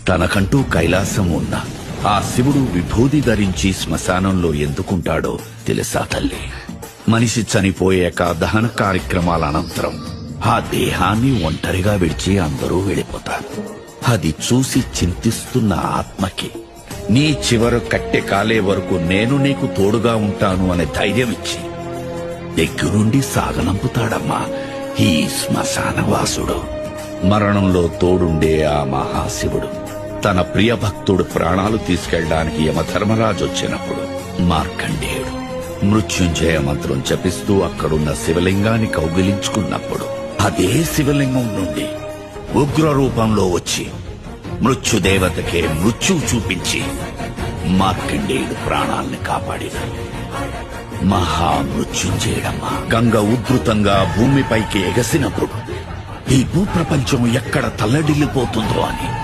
తనకంటూ కైలాసం ఉన్న ఆ శివుడు విభూది ధరించి శ్మశానంలో ఎందుకుంటాడో తెలుసా తల్లి? మనిషి చనిపోయాక దహన కార్యక్రమాల అనంతరం ఆ దేహాన్ని ఒంటరిగా విడిచి అందరూ వెళ్ళిపోతారు. అది చూసి చింతిస్తున్న ఆత్మకి నీ చివరు కట్టె కాలే వరకు నేను నీకు తోడుగా ఉంటాను అనే ధైర్యం ఇచ్చి దగ్గరుండి సాగనంపుతాడమ్మా ఈ శ్మశానవాసుడు. మరణంలో తోడుండే ఆ మహాశివుడు తన ప్రియ భక్తుడు ప్రాణాలు తీసుకెళ్లడానికి యమధర్మరాజు వచ్చినప్పుడు మార్కండేయుడు మృత్యుంజయ మంత్రం జపిస్తూ అక్కడున్న శివలింగాన్ని కౌగిలించుకున్నప్పుడు అదే శివలింగం నుండి ఉగ్ర రూపంలో వచ్చి మృత్యుదేవతకే మృత్యువు చూపించి మార్కండేయుడు ప్రాణాల్ని కాపాడినాడు. మహామృత్యుంజయుడమ్మా. గంగ ఉధృతంగా భూమిపైకి ఎగసినప్పుడు ఈ భూప్రపంచం ఎక్కడ తల్లడిల్లిపోతుందో అని